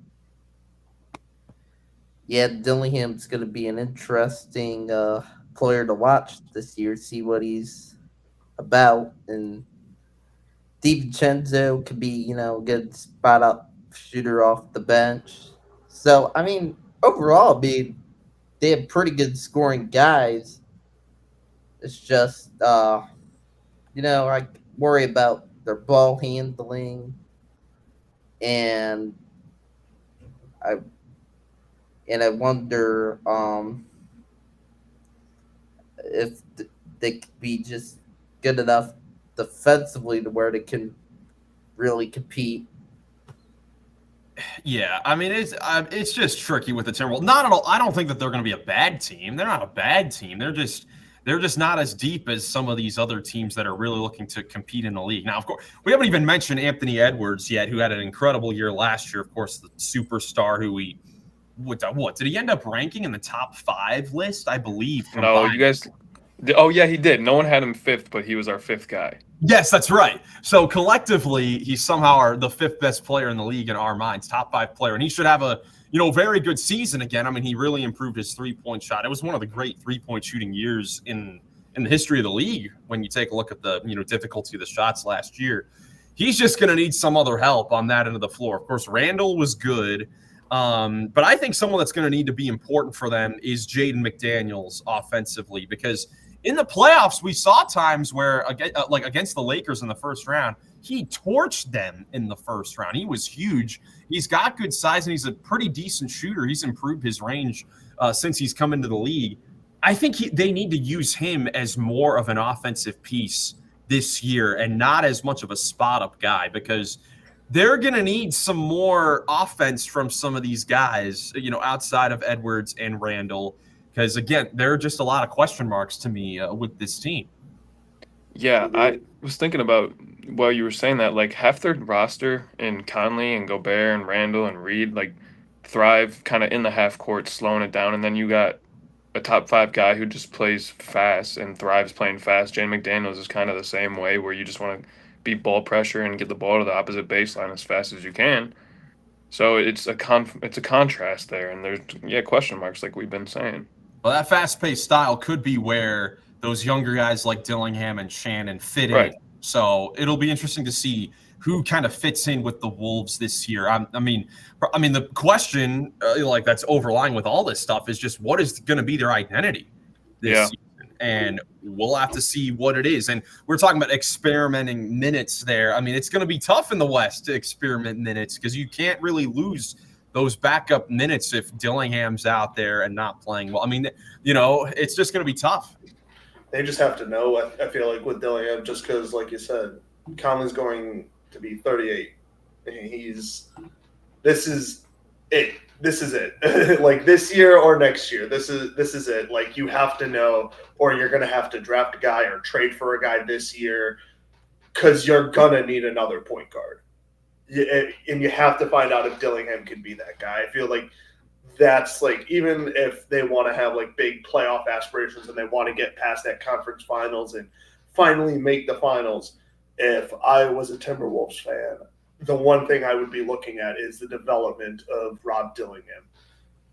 yeah, Dillingham's going to be an interesting player to watch this year, see what he's about. And DiVincenzo could be, a good spot up shooter off the bench. So, I mean, overall, they have pretty good scoring guys. It's just, I worry about their ball handling, and I I wonder if they could be just good enough defensively to where they can really compete. Yeah, I mean it's just tricky with the Timberwolves. Not at all. I don't think that they're going to be a bad team. They're not a bad team. They're just not as deep as some of these other teams that are really looking to compete in the league. Now, of course, we haven't even mentioned Anthony Edwards yet, who had an incredible year last year. Of course, the superstar who what did he end up ranking in the top 5 list? I believe. No, you guys. Oh yeah, he did. No one had him 5th, but he was our 5th guy. Yes, that's right. So collectively, he's somehow the 5th best player in the league in our minds, top 5 player, and he should have a very good season again. I mean, he really improved his 3-point shot. It was one of the great 3-point shooting years in the history of the league. When you take a look at the difficulty of the shots last year, he's just going to need some other help on that end of the floor. Of course, Randall was good. But I think someone that's going to need to be important for them is Jaden McDaniels offensively, because in the playoffs, we saw times where, like against the Lakers in the first round, he torched them in the first round. He was huge. He's got good size, and he's a pretty decent shooter. He's improved his range since he's come into the league. I think they need to use him as more of an offensive piece this year and not as much of a spot-up guy, because they're going to need some more offense from some of these guys, outside of Edwards and Randall. Because, again, there are just a lot of question marks to me with this team. Yeah, I was thinking about while you were saying that, like half their roster in Conley and Gobert and Randall and Reed, like thrive kind of in the half court, slowing it down. And then you got a top 5 guy who just plays fast and thrives playing fast. Jaden McDaniels is kind of the same way, where you just want to beat ball pressure and get the ball to the opposite baseline as fast as you can. So it's a contrast there, and there's question marks like we've been saying. Well, that fast-paced style could be where those younger guys like Dillingham and Shannon fit in. Right. So it'll be interesting to see who kind of fits in with the Wolves this year. I mean, the question that's overlying with all this stuff is just what is going to be their identity this season, and we'll have to see what it is. And we're talking about experimenting minutes there. I mean, it's going to be tough in the West to experiment minutes because you can't really lose those backup minutes if Dillingham's out there and not playing well. I mean, it's just going to be tough. They just have to know, I feel like, with Dillingham, just because, like you said, Conley's going to be 38. This is it. This is it. Like this year or next year, this is it. Like you have to know, or you're going to have to draft a guy or trade for a guy this year because you're going to need another point guard. And you have to find out if Dillingham can be that guy. I feel like that's like, even if they want to have like big playoff aspirations and they want to get past that conference finals and finally make the finals, if I was a Timberwolves fan, the one thing I would be looking at is the development of Rob Dillingham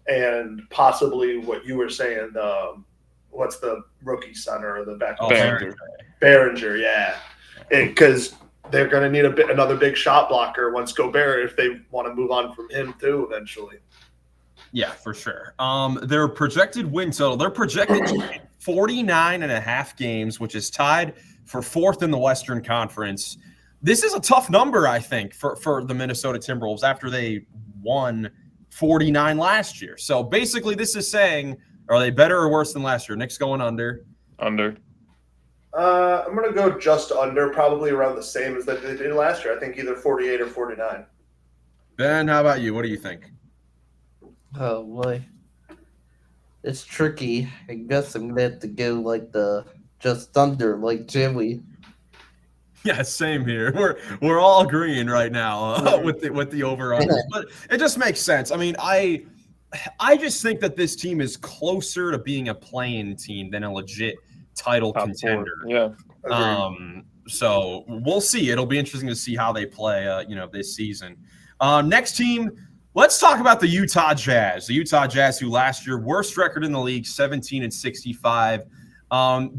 and possibly what you were saying, what's the rookie center or the backup? Behringer, yeah. Because they're going to need another big shot blocker once Gobert, if they want to move on from him too eventually. Yeah, for sure. Their projected win total, they're projected to win 49.5 games, which is tied for 4th in the Western Conference. This is a tough number, I think, for the Minnesota Timberwolves after they won 49 last year. So basically this is saying, are they better or worse than last year? Nick's going under. Under. I'm going to go just under, probably around the same as they did last year. I think either 48 or 49. Ben, how about you? What do you think? Oh, boy. It's tricky. I guess I'm going to have to go like the just under, like Jimmy. Yeah, same here. We're all agreeing right now with the over-under, but it just makes sense. I mean, I just think that this team is closer to being a play-in team than a legit title Top contender. 4. Yeah. Agreed. So we'll see. It'll be interesting to see how they play, this season. Next team, let's talk about the Utah Jazz. The Utah Jazz, who last year worst record in the league, 17-65,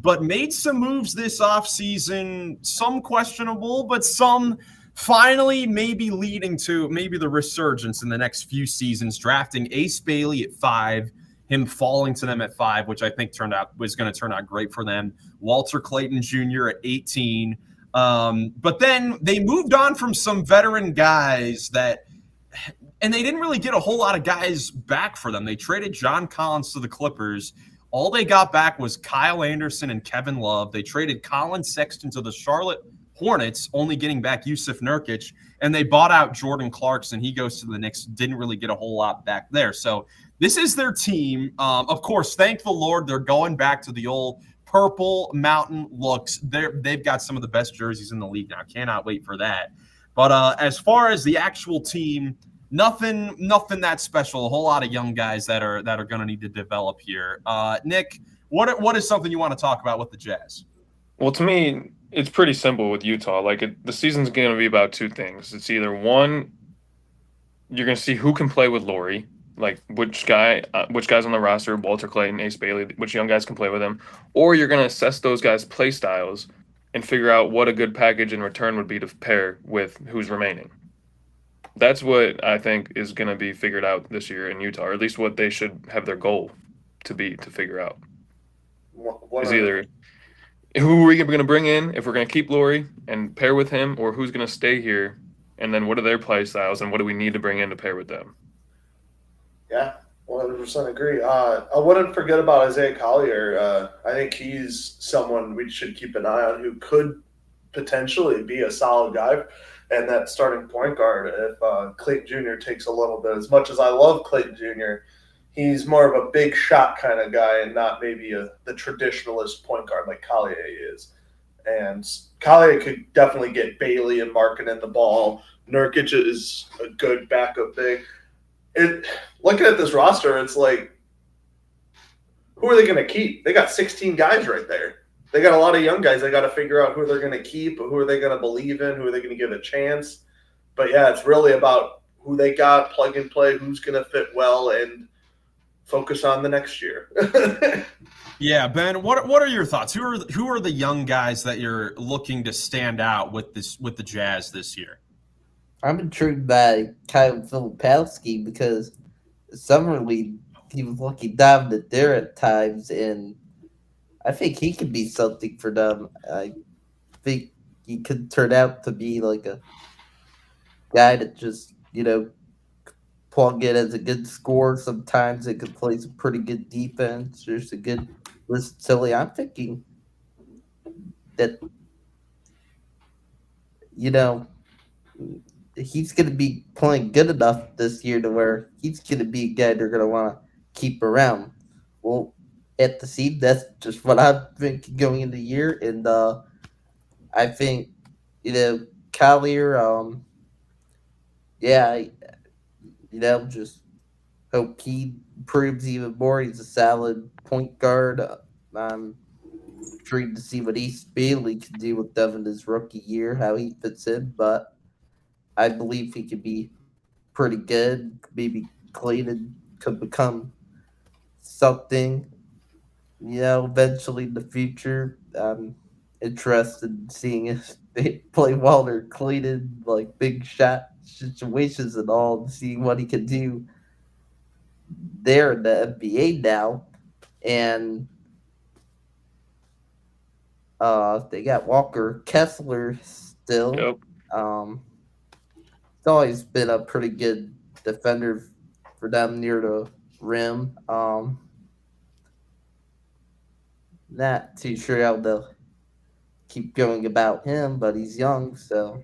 but made some moves this offseason. Some questionable, but some finally maybe leading to maybe the resurgence in the next few seasons. Drafting Ace Bailey at 5. Him falling to them at 5, which I think was going to turn out great for them. Walter Clayton Jr. at 18. But then they moved on from some veteran guys and they didn't really get a whole lot of guys back for them. They traded John Collins to the Clippers. All they got back was Kyle Anderson and Kevin Love. They traded Colin Sexton to the Charlotte Hornets, only getting back Yusuf Nurkic, and they bought out Jordan Clarkson. He goes to the Knicks, didn't really get a whole lot back there. So this is their team. Of course, thank the Lord, they're going back to the old purple mountain looks. They've got some of the best jerseys in the league now. Cannot wait for that. But as far as the actual team, nothing that special. A whole lot of young guys that are going to need to develop here. Nick, what is something you want to talk about with the Jazz? Well, to me, it's pretty simple with Utah. The season's going to be about 2 things. It's either one, you're going to see who can play with Laurie, which guys on the roster, Walter Clayton, Ace Bailey, which young guys can play with him, or you're going to assess those guys' play styles and figure out what a good package in return would be to pair with who's remaining. That's what I think is going to be figured out this year in Utah, or at least what they should have their goal to figure out. Is either who are we going to bring in if we're going to keep Laurie and pair with him, or who's going to stay here, and then what are their play styles and what do we need to bring in to pair with them? Yeah, 100% agree. I wouldn't forget about Isaiah Collier. I think he's someone we should keep an eye on who could potentially be a solid guy and that starting point guard if Clayton Jr. takes a little bit. As much as I love Clayton Jr., he's more of a big shot kind of guy and not maybe the traditionalist point guard like Collier is. And Collier could definitely get Bailey and Markkanen the ball. Nurkic is a good backup big. Looking at this roster, it's like, who are they going to keep? They got 16 guys right there. They got a lot of young guys. They got to figure out who they're going to keep, who are they going to believe in, who are they going to give a chance. But yeah, it's really about who they got, plug and play, who's going to fit well, and focus on the next year. Yeah, Ben, what are your thoughts? Who are the young guys that you're looking to stand out with the Jazz this year? I'm intrigued by Kyle Filipowski because summer league he was looking down at there at times, and I think he could be something for them. I think he could turn out to be like a guy that just plug in as a good scorer. Sometimes it could play some pretty good defense. There's a good versatility. I'm thinking that he's going to be playing good enough this year to where he's going to be a guy they're going to want to keep around. Well, at the seed, that's just what I'm thinking going into the year. And I think, Collier, just hope he improves even more. He's a solid point guard. I'm intrigued to see what Ace Bailey can do with Devin his rookie year, how he fits in, but I believe he could be pretty good. Maybe Clayton could become something, eventually in the future. I'm interested in seeing if they play Walter Clayton, like big shot situations and all, and seeing what he can do there in the NBA now. And they got Walker Kessler still. Yep. He's always been a pretty good defender for them near the rim. Not too sure how they'll keep going about him, but he's young, so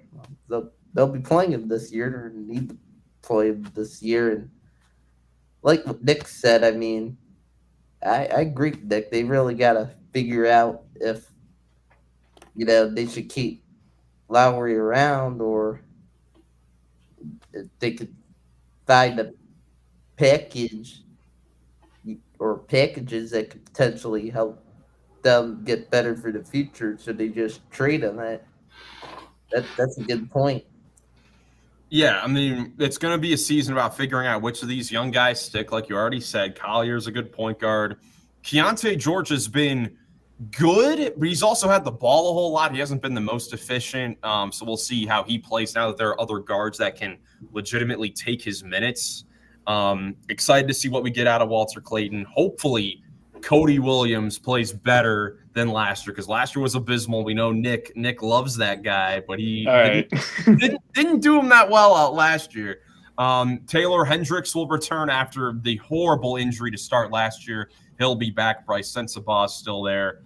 they'll be playing him this year, or need to play him this year. And like what Nick said, I mean, I agree with Nick. They really got to figure out if they should keep Lowry around, or if they could find a package or packages that could potentially help them get better for the future, should they just trade them? That's a good point. Yeah, I mean, it's going to be a season about figuring out which of these young guys stick. Like you already said, Collier's a good point guard. Keontae George has been good, but he's also had the ball a whole lot. He hasn't been the most efficient. So we'll see how he plays now that there are other guards that can legitimately take his minutes. Excited to see what we get out of Walter Clayton. Hopefully, Cody Williams plays better than last year, because last year was abysmal. We know Nick loves that guy, but he didn't do him that well out last year. Taylor Hendricks will return after the horrible injury to start last year. He'll be back. Bryce Sensabaugh is still there.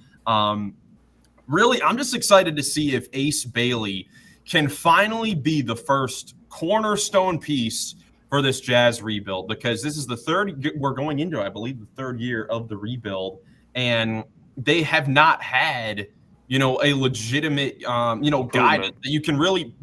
Really, I'm just excited to see if Ace Bailey can finally be the first cornerstone piece for this Jazz rebuild, because this is the third we're going into, I believe, the third year of the rebuild, and they have not had, a legitimate, guy that you can really,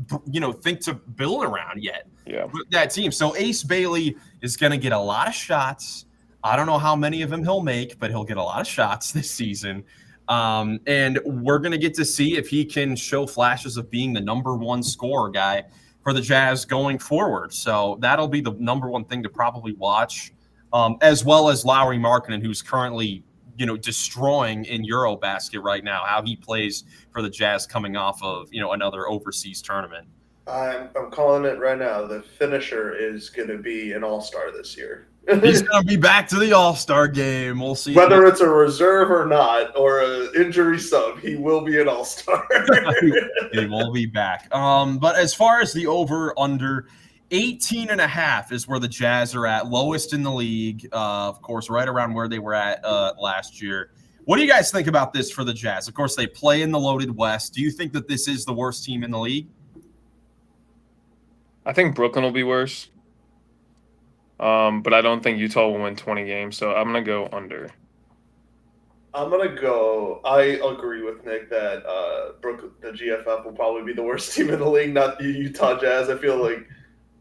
think to build around yet. Yeah, that team. So Ace Bailey is going to get a lot of shots. I don't know how many of them he'll make, but he'll get a lot of shots this season. And we're going to get to see if he can show flashes of being the number one scorer guy for the Jazz going forward. So that'll be the number one thing to probably watch, as well as Lauri Markkanen, who's currently, destroying in Eurobasket right now, how he plays for the Jazz coming off of, another overseas tournament. I'm calling it right now. The finisher is going to be an all-star this year. He's going to be back to the all-star game. We'll see. Whether it's a reserve or not, or an injury sub, he will be an all-star. He will be back. But as far as the over-under, 18.5 is where the Jazz are at, lowest in the league. Of course, right around where they were at last year. What do you guys think about this for the Jazz? Of course, they play in the loaded West. Do you think that this is the worst team in the league? I think Brooklyn will be worse. But I don't think Utah will win 20 games, so I'm going to go under. I'm going to go – I agree with Nick that the GFF will probably be the worst team in the league, not the Utah Jazz. I feel like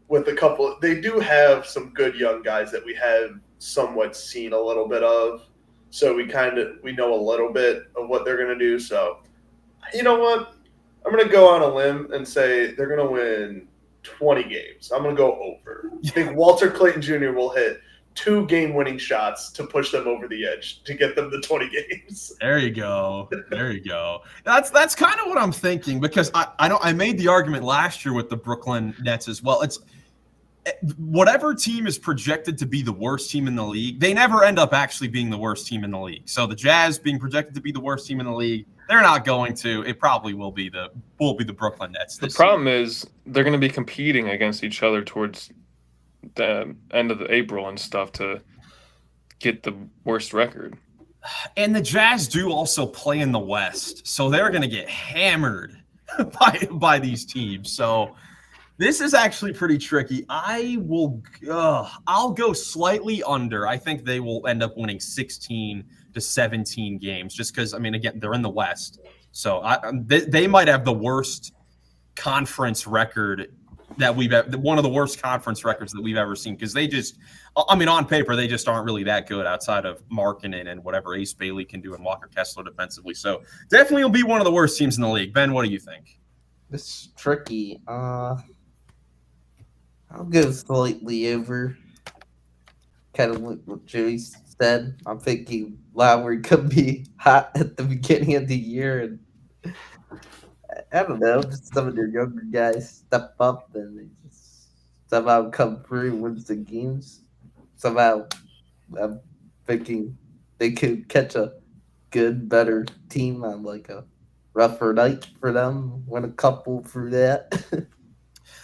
with a couple – they do have some good young guys that we have somewhat seen a little bit of. So we know a little bit of what they're going to do. So you know what? I'm going to go on a limb and say they're going to win 20 games. I'm going to go over. I think Walter Clayton Jr. will hit 2 game-winning shots to push them over the edge to get them to 20 games. There you go. That's kind of what I'm thinking, because I made the argument last year with the Brooklyn Nets as well. It's whatever team is projected to be the worst team in the league, they never end up actually being the worst team in the league. So the Jazz being projected to be the worst team in the league, they're not going to. It probably will be the Brooklyn Nets. The problem is they're going to be competing against each other towards the end of April and stuff to get the worst record. And the Jazz do also play in the West, so they're going to get hammered by these teams. So this is actually pretty tricky. I'll go slightly under. I think they will end up winning 16 to 17 games, just because, again, they're in the West. So they might have the worst conference record that we've had, one of the worst conference records that we've ever seen, because they just, on paper, they just aren't really that good outside of Markkanen and whatever Ace Bailey can do and Walker Kessler defensively. So definitely will be one of the worst teams in the league. Ben, what do you think? This is tricky. I'll go slightly over. Kind of like what Joey said. I'm thinking Lowry could be hot at the beginning of the year, and I don't know, just some of their younger guys step up and they just somehow come through and win some games. Somehow, I'm thinking they could catch a good, better team on like a rougher night for them, win a couple through that.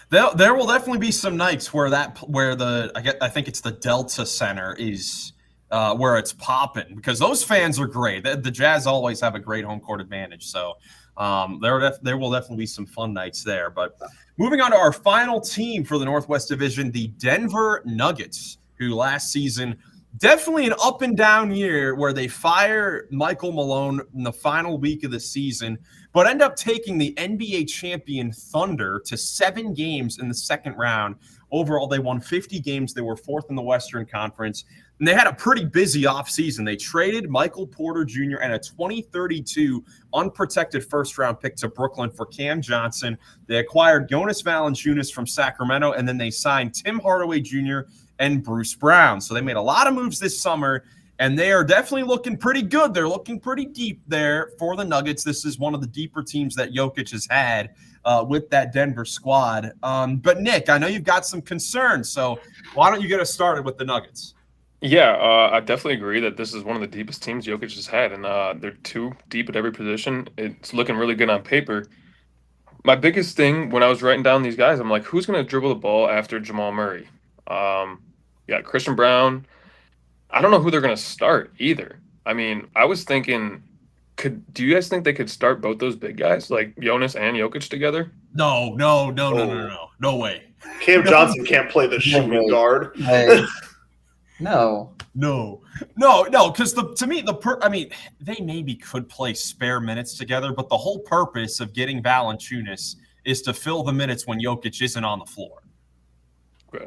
There will definitely be some nights where I think it's the Delta Center is where it's popping, because those fans are great. The Jazz always have a great home court advantage, so there will definitely be some fun nights there. But moving on to our final team for the Northwest Division, the Denver Nuggets, who last season definitely an up and down year where they fire Michael Malone in the final week of the season, but end up taking the NBA champion Thunder to 7 games in the second round. Overall, they won 50 games. They were 4th in the Western Conference. And they had a pretty busy offseason. They traded Michael Porter Jr. and a 2032 unprotected first-round pick to Brooklyn for Cam Johnson. They acquired Jonas Valanciunas from Sacramento, and then they signed Tim Hardaway Jr. and Bruce Brown. So they made a lot of moves this summer, and they are definitely looking pretty good. They're looking pretty deep there for the Nuggets. This is one of the deeper teams that Jokic has had with that Denver squad. But, Nick, I know you've got some concerns, so why don't you get us started with the Nuggets? Yeah, I definitely agree that this is one of the deepest teams Jokic has had, and they're too deep at every position. It's looking really good on paper. My biggest thing when I was writing down these guys, I'm like, who's going to dribble the ball after Jamal Murray? Yeah, Christian Brown. I don't know who they're going to start either. I mean, I was thinking, do you guys think they could start both those big guys, like Jonas and Jokic together? No way. Cam Johnson can't play the shooting guard. No, because to me, they maybe could play spare minutes together, but the whole purpose of getting Valanciunas is to fill the minutes when Jokic isn't on the floor. Okay.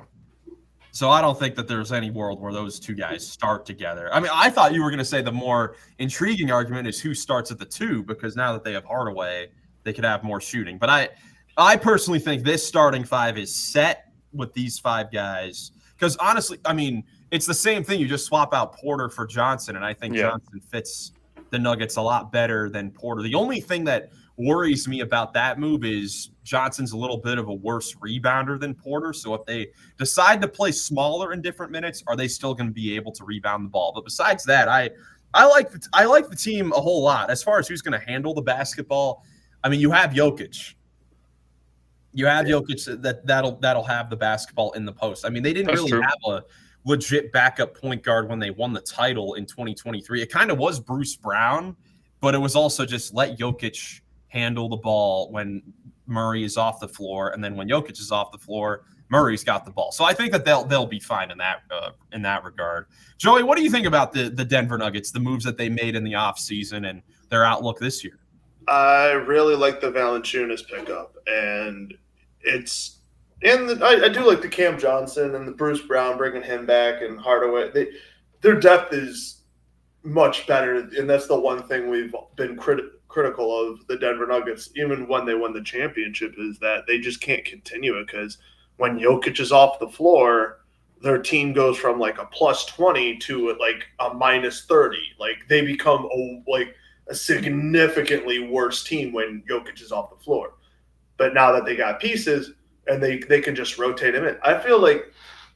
So I don't think that there's any world where those two guys start together. I mean, I thought you were going to say the more intriguing argument is who starts at the two, because now that they have Hardaway, they could have more shooting. But I personally think this starting five is set with these five guys. Because honestly, I mean, it's the same thing. You just swap out Porter for Johnson, and I think Johnson fits the Nuggets a lot better than Porter. The only thing that worries me about that move is Johnson's a little bit of a worse rebounder than Porter. So if they decide to play smaller in different minutes, are they still going to be able to rebound the ball? But besides that, I like the team a whole lot. As far as who's going to handle the basketball, I mean, you have Jokic. You have Jokic that'll have the basketball in the post. I mean, they didn't really have a legit backup point guard when they won the title in 2023. It kind of was Bruce Brown, but it was also just let Jokic handle the ball when Murray is off the floor, and then when Jokic is off the floor, Murray's got the ball. So I think that they'll be fine in that regard. Joey, what do you think about the Denver Nuggets, the moves that they made in the offseason and their outlook this year? I really like the Valanciunas pickup, and I do like the Cam Johnson and the Bruce Brown, bringing him back, and Hardaway. Their depth is much better, and that's the one thing we've been critical of the Denver Nuggets, even when they won the championship, is that they just can't continue it, because when Jokic is off the floor, their team goes from like a plus 20 to like a minus 30. Like they become a significantly worse team when Jokic is off the floor. But now that they got pieces and they can just rotate him in, I feel like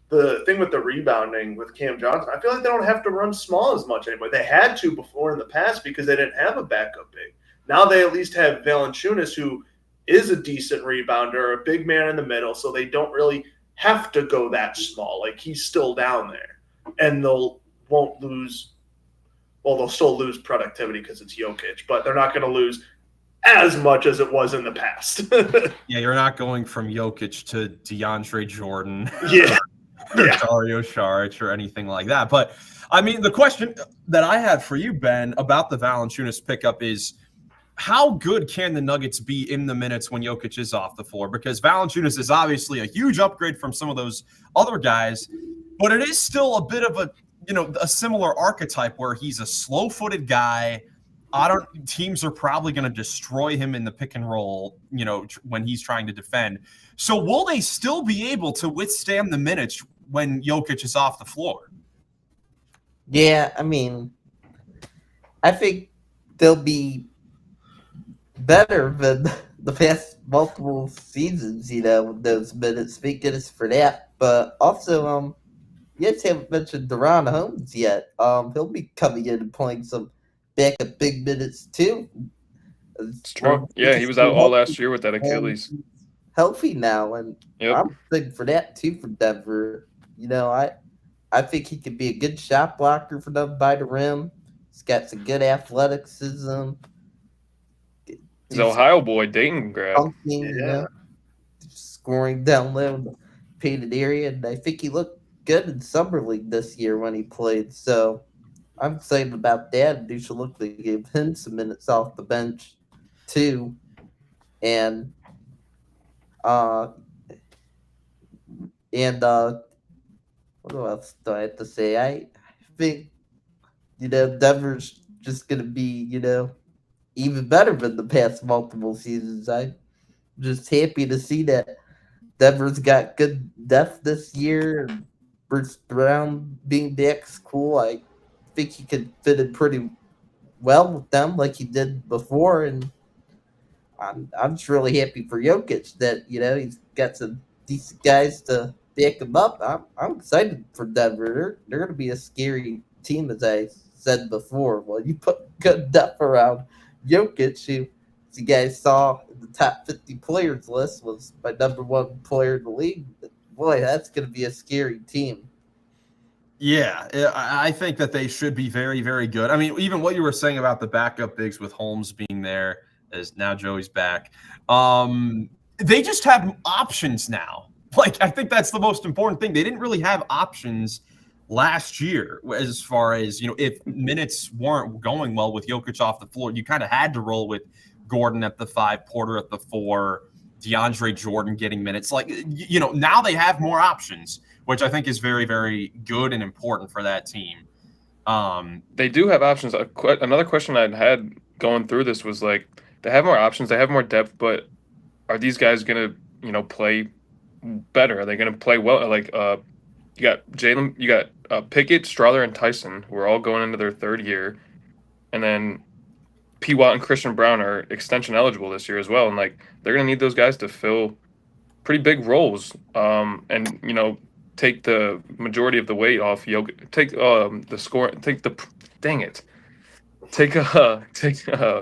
the thing with the rebounding with Cam Johnson, I feel like they don't have to run small as much anymore. They had to before in the past because they didn't have a backup big. Now they at least have Valanciunas, who is a decent rebounder, a big man in the middle, so they don't really have to go that small. Like he's still down there, and they'll still lose productivity because it's Jokic, but they're not going to lose as much as it was in the past. Yeah, you're not going from Jokic to DeAndre Jordan. Or Dario Saric or anything like that. But, I mean, the question that I had for you, Ben, about the Valanciunas pickup is how good can the Nuggets be in the minutes when Jokic is off the floor? Because Valanciunas is obviously a huge upgrade from some of those other guys, but it is still a bit of a similar archetype where he's a slow-footed guy. Teams are probably going to destroy him in the pick and roll, when he's trying to defend. So will they still be able to withstand the minutes when Jokic is off the floor? Yeah, I mean, I think they'll be better than the past multiple seasons, with those minutes. Thank goodness for that. But also, you guys haven't mentioned Deron Holmes yet. He'll be coming in and playing some backup big minutes too. It's true. Yeah, he was out all last year with that Achilles. Healthy now, and Yep. I'm thinking for that too for Denver. I think he could be a good shot blocker for them by the rim. He's got some good athleticism. He's an Ohio boy, Dayton grad. Scoring down low in the painted area, and I think he looked good in Summer League this year when he played. So I'm excited about that, and they should look to give him some minutes off the bench too. And what else do I have to say? think, Denver's just going to be, even better than the past multiple seasons. I'm just happy to see that Denver's got good depth this year. Bruce Brown being back's cool. I think he could fit in pretty well with them like he did before, and I'm just really happy for Jokic that he's got some decent guys to back him up. I'm excited for Denver. They're going to be a scary team, as I said before. Well, you put good depth around Jokic, who, as you guys saw in the top 50 players list, was my number one player in the league. Boy, that's going to be a scary team. Yeah, I think that they should be very, very good. I mean, even what you were saying about the backup bigs with Holmes being there, as now Joey's back. They just have options now. Like, I think that's the most important thing. They didn't really have options last year as far as, if minutes weren't going well with Jokic off the floor, you kind of had to roll with Gordon at the 5, Porter at the 4, DeAndre Jordan getting minutes. Like, now they have more options, which I think is very, very good and important for that team. They do have options. Another question I had going through this was like, they have more options, they have more depth, but are these guys going to, play better? Are they going to play well? Like, you got Jalen, you got Pickett, Strother, and Tyson, who are all going into their 3rd year, and then P. Watt and Christian Brown are extension eligible this year as well, and like they're going to need those guys to fill pretty big roles, and take the majority of the weight off Jokic, take the score, take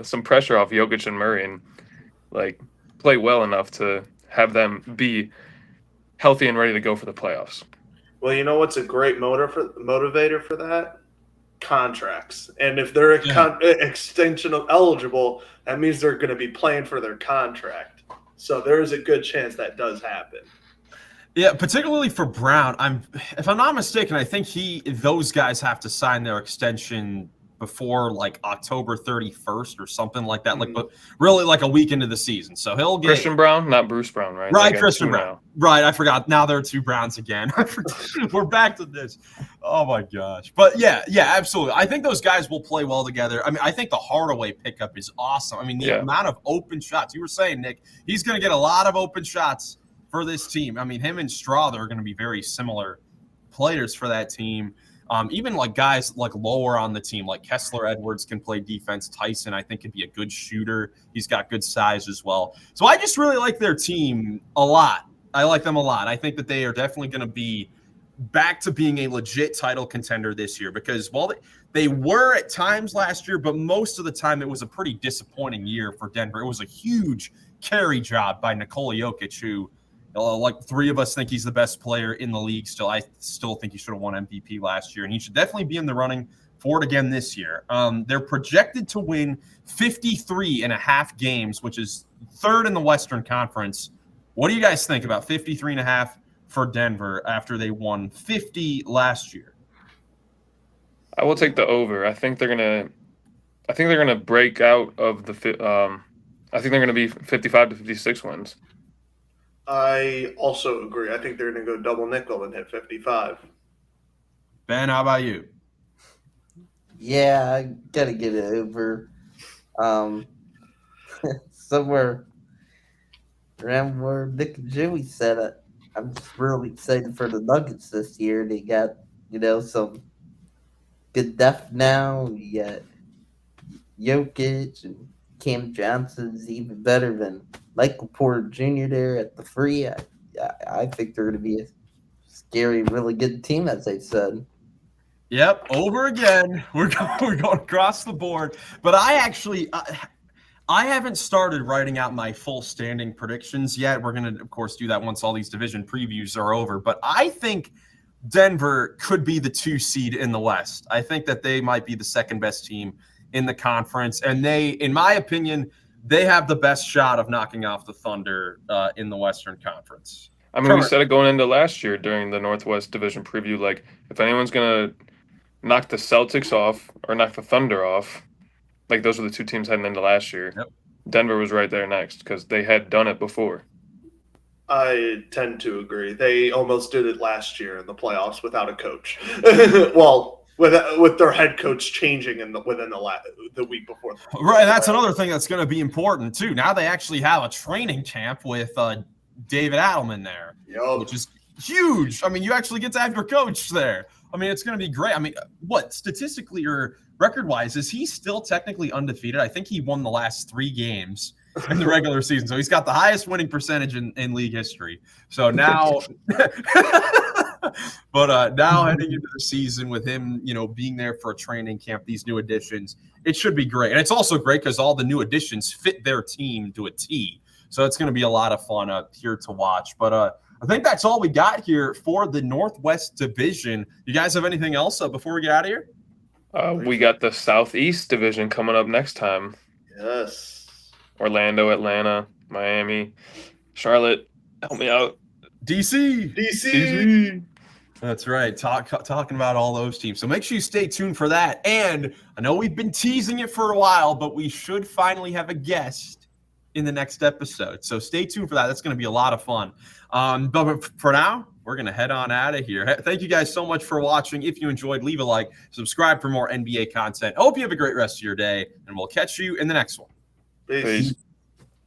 some pressure off Jokic and Murray, and like play well enough to have them be healthy and ready to go for the playoffs. Well, you know what's a great motivator for that? Contracts. And if they're extension eligible, that means they're going to be playing for their contract. So there is a good chance that does happen. Yeah, particularly for Brown. If I'm not mistaken, I think those guys have to sign their extension before like October 31st or something like that. Mm-hmm. But really like a week into the season. So he'll get Christian Brown, not Bruce Brown, right? Right, Christian Brown. Right, I forgot. Now there are 2 Browns again. We're back to this. Oh my gosh. But yeah, absolutely. I think those guys will play well together. I mean, I think the Hardaway pickup is awesome. I mean, the amount of open shots. You were saying, Nick, he's going to get a lot of open shots for this team. I mean, him and Strother are going to be very similar players for that team. Even like guys like lower on the team, like Kessler Edwards can play defense. Tyson, I think, could be a good shooter. He's got good size as well. So I just really like their team a lot. I like them a lot. I think that they are definitely going to be back to being a legit title contender this year, because while they were at times last year, but most of the time it was a pretty disappointing year for Denver. It was a huge carry job by Nikola Jokic, who like 3 of us think he's the best player in the league still. I still think he should have won MVP last year, and he should definitely be in the running for it again this year. They're projected to win 53.5 games, which is 3rd in the Western Conference. What do you guys think about 53.5 for Denver after they won 50 last year? I will take the over. I think they're gonna break out of the. I think they're gonna be 55 to 56 wins. I also agree. I think they're going to go double nickel and hit 55. Ben, how about you? Yeah, I got to get it over. Somewhere around where Nick and Joey said it. I'm just really excited for the Nuggets this year. They got, some good depth now. You got Jokic, and Cam Johnson's even better than Michael Porter Jr. there at the 3. I think they're going to be a scary, really good team, as I said. Yep, over again. We're going across the board. But I haven't started writing out my full standing predictions yet. We're going to, of course, do that once all these division previews are over. But I think Denver could be the 2 seed in the West. I think that they might be the 2nd best team in the conference. And they, in my opinion, they have the best shot of knocking off the Thunder in the Western Conference. I mean, we said it going into last year during the Northwest Division preview. Like, if anyone's going to knock the Celtics off or knock the Thunder off, like those were the 2 teams heading into last year. Yep. Denver was right there next because they had done it before. I tend to agree. They almost did it last year in the playoffs without a coach. Well, with their head coach changing within the week before. Right, that's another thing that's going to be important too. Now they actually have a training camp with David Adelman there, which is huge. I mean, you actually get to have your coach there. I mean, it's going to be great. I mean, what statistically or record-wise is he still technically undefeated? I think he won the last 3 games in the regular season, so he's got the highest winning percentage in league history. So now, but now heading into the season with him, being there for a training camp, these new additions, it should be great. And it's also great because all the new additions fit their team to a T. So it's going to be a lot of fun here to watch. But I think that's all we got here for the Northwest Division. You guys have anything else before we get out of here? We got the Southeast Division coming up next time. Yes. Orlando, Atlanta, Miami, Charlotte. Help me out. DC. That's right. Talking about all those teams. So make sure you stay tuned for that. And I know we've been teasing it for a while, but we should finally have a guest in the next episode. So stay tuned for that. That's going to be a lot of fun. But for now, we're going to head on out of here. Thank you guys so much for watching. If you enjoyed, leave a like, subscribe for more NBA content. I hope you have a great rest of your day, and we'll catch you in the next one. Peace.